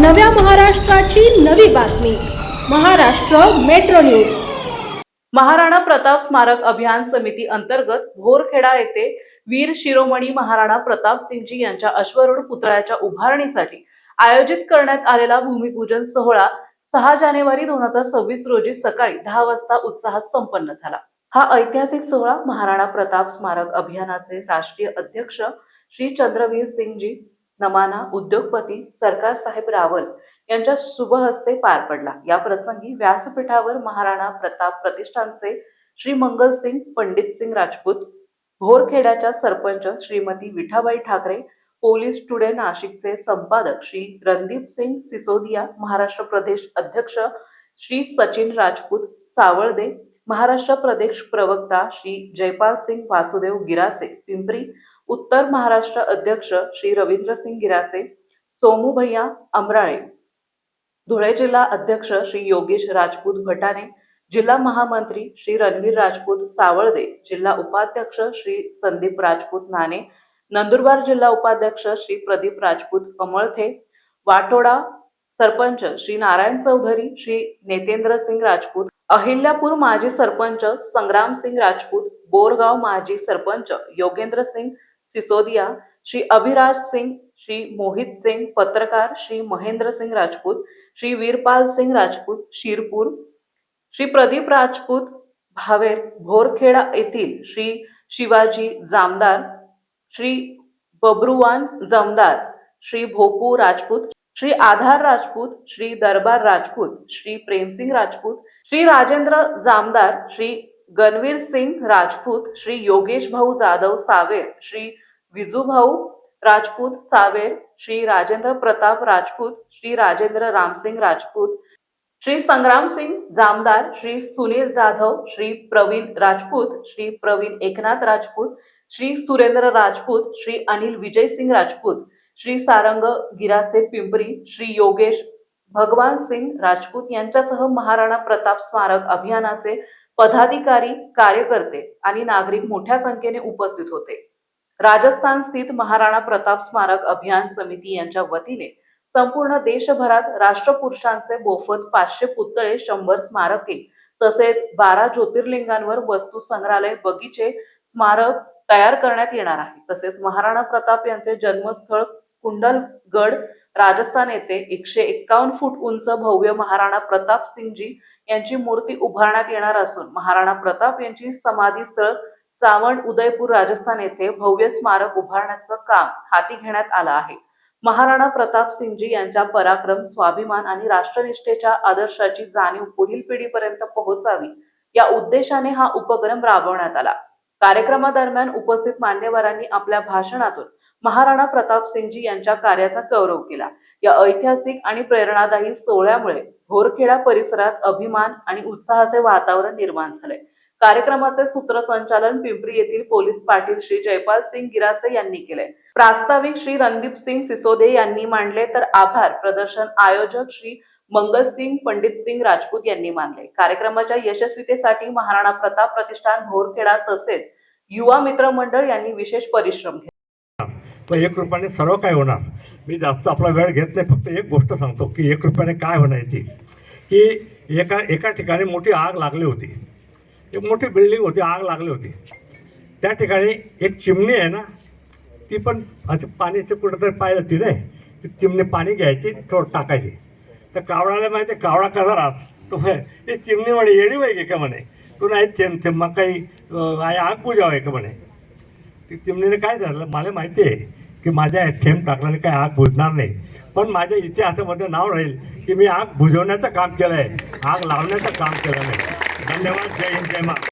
नव्या महाराष्ट्राची नवी बातमी महाराष्ट्र मेट्रो न्यूज। महाराणा प्रताप स्मारक अभियान समिती अंतर्गत भोरखेडा येथे वीर शिरोमणी महाराणा प्रताप सिंगजी यांच्या अश्वरूढ पुतळ्याच्या उभारणीसाठी आयोजित करण्यात आलेला भूमिपूजन सोहळा 6 जानेवारी 2026 रोजी सकाळी 10 वाजता उत्साहात संपन्न झाला। हा ऐतिहासिक सोहळा महाराणा प्रताप स्मारक अभियानाचे राष्ट्रीय अध्यक्ष श्री चंद्रवीर सिंगजी नमाना उद्योगपती सरकार साहेब रावल यांच्या शुभ हस्ते पार पडला। या प्रसंगी व्यासपीठावर महाराणा प्रताप प्रतिष्ठानचे श्री मंगल सिंग पंडित सिंग राजपूत, भोरखेड्याच्या सरपंच श्रीमती विठाबाई ठाकरे, पोलीस टुडे नाशिकचे संपादक श्री रणदीप सिंग सिसोदिया, महाराष्ट्र प्रदेश अध्यक्ष श्री सचिन राजपूत सावळदे, महाराष्ट्र प्रदेश प्रवक्ता श्री जयपाल सिंग वासुदेव गिरासे पिंपरी, उत्तर महाराष्ट्र अध्यक्ष श्री रवींद्र सिंग गिरासे सोमू भैया अमराळे, धुळे जिल्हा अध्यक्ष श्री योगेश राजपूत भटाणे, जिल्हा महामंत्री श्री रणवीर राजपूत सावळदे, जिल्हा उपाध्यक्ष श्री संदीप राजपूत नाणे, नंदुरबार जिल्हा उपाध्यक्ष श्री प्रदीप राजपूत अमळथे, वाटोडा सरपंच श्री नारायण चौधरी, श्री नेतेंद्र सिंग राजपूत, अहिल्यापूर माजी सरपंच संग्राम सिंग राजपूत, बोरगाव माजी सरपंच योगेंद्र सिंग सिसोदिया, श्री अभिराज सिंग, श्री मोहित सिंग, पत्रकार श्री महेंद्र सिंग राजपूत, श्री वीरपाल सिंग राजपूत शिरपूर, श्री प्रदीप राजपूत भावेर भोरखेडा येथील श्री शिवाजी जामदार, श्री बब्रुवान जमदार, श्री भोपू राजपूत, श्री आधार राजपूत, श्री दरबार राजपूत, श्री प्रेमसिंग राजपूत, श्री राजेंद्र जामदार, श्री गणवीर सिंग राजपूत, श्री योगेश भाऊ जाधव सावेर, श्री विजू भाऊ राजपूत सावेर, श्री राजेंद्र प्रताप राजपूत, श्री राजेंद्र रामसिंग राजपूत, श्री संग्राम सिंग जामदार, श्री सुनील जाधव, श्री प्रवीण राजपूत, श्री प्रवीण एकनाथ राजपूत, श्री सुरेंद्र राजपूत, श्री अनिल विजय सिंग राजपूत, श्री सारंग गिरासे पिंपरी, श्री योगेश भगवान सिंग राजपूत यांच्यासह महाराणा प्रताप स्मारक अभियानाचे पदाधिकारी, कार्यकर्ते आणि नागरिक मोठ्या संख्येने उपस्थित होते। राजस्थान स्थित महाराणा प्रताप स्मारक अभियान समिती यांच्या वतीने संपूर्ण देशभरात राष्ट्रपुरुषांचे मोफत 500 पुतळे, 100 स्मारके तसेच 12 ज्योतिर्लिंगांवर वस्तू संग्रहालय, बगीचे, स्मारक तयार करण्यात येणार आहे। तसेच महाराणा प्रताप यांचे जन्मस्थळ कुंडलगड राजस्थान येथे 151 फूट उंच भव्य महाराणा प्रताप सिंगजी यांची मूर्ती उभारण्यात येणार असून महाराणा प्रताप यांची समाधी स्थळ चावंड उदयपूर राजस्थान येथे भव्य स्मारक उभारण्याचं काम हाती घेण्यात आलं आहे। महाराणा प्रताप सिंगजी यांच्या पराक्रम, स्वाभिमान आणि राष्ट्रनिष्ठेच्या आदर्शाची जाणीव पुढील पिढीपर्यंत पोहोचावी या उद्देशाने हा उपक्रम राबवण्यात आला। कार्यक्रमादरम्यान उपस्थित मान्यवरांनी आपल्या भाषणातून महाराणा प्रताप सिंगजी यांच्या कार्याचा गौरव केला। या ऐतिहासिक आणि प्रेरणादायी सोहळ्यामुळे भोरखेडा परिसरात अभिमान आणि उत्साहाचे वातावरण निर्माण झाले। कार्यक्रमाचे सूत्रसंचालन पिंपरी येथील पोलीस पाटील श्री जयपाल सिंग गिरासे यांनी केले। प्रास्ताविक श्री रणदीप सिंग सिसोदे यांनी मांडले तर आभार प्रदर्शन आयोजक श्री मंगल सिंग पंडित सिंग राजपूत यांनी मानले। कार्यक्रमाच्या यशस्वीतेसाठी महाराणा प्रताप प्रतिष्ठान भोरखेडा तसेच युवा मित्र मंडळ यांनी विशेष परिश्रम घेतले। पण 1 रुपयाने सर्व काय होणार, मी जास्त आपला वेळ घेत नाही, फक्त एक गोष्ट सांगतो की 1 रुपयाने काय होण्याची की एका ठिकाणी मोठी आग लागली होती, एक मोठी बिल्डिंग होती, आग लागली होती। त्या ठिकाणी एक चिमणी आहे ना, ती पण असं पाणीचं कुठंतरी पाहिलं ती नाही, ती चिमणी पाणी घ्यायची, थोडं टाकायची। तर कावळाला माहिती आहे कावळा कसा राहत तो हे चिमणी म्हणे येडी पाहिजे का म्हणे, तू नाही थेंब मग काही आग बुजावं आहे का म्हणे। ती चिमणीने काय झालं, मला माहिती आहे की माझ्या थेंब टाकल्याने काय आग बुजणार नाही, पण माझ्या इतिहासामध्ये नाव राहील की मी आग बुझवण्याचं काम केलं आहे, आग लावण्याचं काम केलं नाही। धन्यवाद। जय हिंद, जय महाराष्ट्र।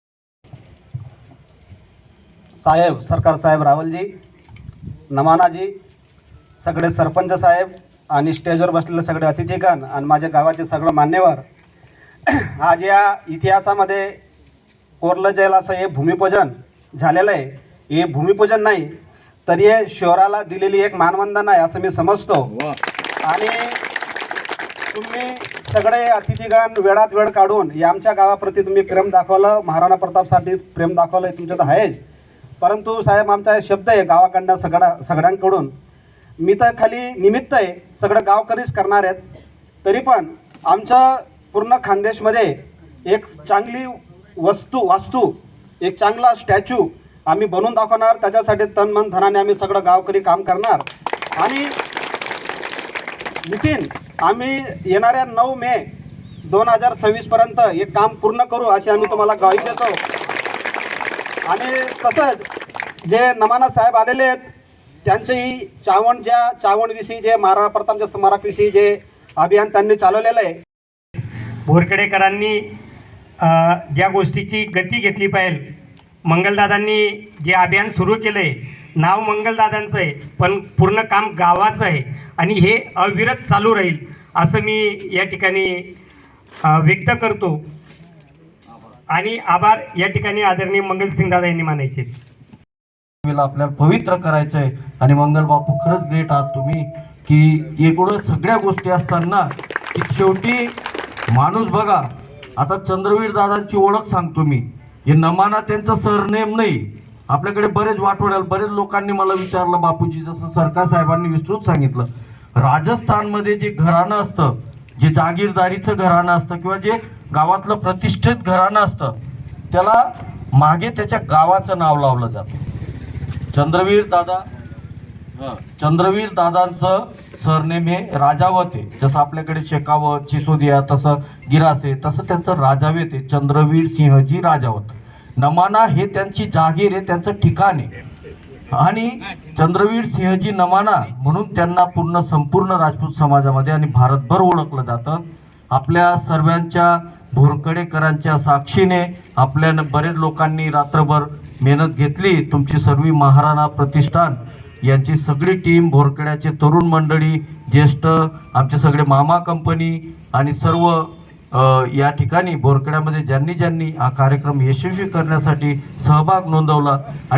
साहेब सरकार साहेब रावलजी, नमानाजी, सगळे सरपंच साहेब आणि स्टेजवर बसलेले सगळे अतिथीगण आणि माझ्या गावाचे सगळं मान्यवर, आज या इतिहासामध्ये कोरलं जाईल असं हे भूमिपूजन झालेलं आहे। हे भूमिपूजन नाही तर हे शहराला दिलेली एक मानवंदना आहे असं मी समजतो। आणि तुम्ही सगळे अतिथीगण वेळात वेळ काढून या आमच्या गावाप्रती तुम्ही प्रेम दाखवलं, महाराणा प्रतापसाठी प्रेम दाखवलं, तुमचं तर आहेच, परंतु साहेब आमचा शब्द आहे गावाकडनं सगळ्यांकडून मी तर खाली निमित्त आहे, सगळं गावकरीच करणार आहेत. तरी पण आमच्या पूर्ण खानदेशमध्ये एक चांगली वास्तू एक चांगला स्टॅच्यू आम्ही बनवून दाखवणार. त्याच्यासाठी तन मन धनाने आम्ही सगळं गावकरी काम करणार. आणि नितीन, आम्ही येणाऱ्या 9 मे 2026पर्यंत हे काम पूर्ण करू अशी आम्ही तुम्हाला ग्वाही देतो. आणि तसंच जे नमाना साहेब आलेले आहेत त्यांचंही चावणविषयी जे महाराणा प्रतापच्या स्मारकविषयी जे अभियान त्यांनी चालवलेलं आहे. बोरखेडेकरांनी ज्या गोष्टीची गती घेतली पाहिजे, मंगलदादांनी जे अभियान सुरू केलं आहे, नाव मंगलदादांचं आहे पण पूर्ण काम गावाचं आहे आणि हे अविरत चालू राहील असं मी या ठिकाणी व्यक्त करतो. आणि आभार या ठिकाणी आदरणीय मंगलसिंग दादा यांनी मानायचे. आपल्याला पवित्र करायचं आहे आणि मंगल बापू खरंच ग्रेट आहात तुम्ही की एवढं सगळ्या गोष्टी असताना की शेवटी माणूस बघा. आता चंद्रवीर दादांची ओळख सांगतो मी. हे नमाना त्यांचा सरनेम नाही. आपल्याकडे बरेच वाटोळ्याला बरेच लोकांनी मला विचारलं बापूजी, जसं सरकार साहेबांनी विस्तृत सांगितलं, राजस्थानमध्ये जे घराणं असतं, जे जागीरदारीचं घराणं असतं किंवा जे गावातलं प्रतिष्ठित घराणं असतं त्याला मागे त्याच्या गावाचं नाव लावलं जातं. चंद्रवीर दादांचं सरनेम हे राजावत आहे. जसं आपल्याकडे शेकावत, सिसोदिया, तसं गिरासे, तसं त्यांचं राजावेत आहे, चंद्रवीर सिंहजी राजावत. नमाना हे त्यांची जागीर आहे, त्यांचं ठिकाण आहे. आणि चंद्रवीर सिंहजी नमाना म्हणून त्यांना संपूर्ण राजपूत समाजामध्ये आणि भारतभर ओळखलं जातं. आपल्या सर्वांच्या भोरकडेकरांच्या साक्षीने आपल्या बरेच लोकांनी रात्रभर मेहनत घेतली. तुमची सर्व महाराणा प्रतिष्ठान यांची सगळी टीम, भोरखेड्याचे तरुण मंडळी, ज्येष्ठ आमचे सगळे मामा कंपनी आणि सर्व या ठिकाणी भोरखेड्यामध्ये ज्यांनी हा कार्यक्रम यशस्वी करण्यासाठी सहभाग नोंदवला आणि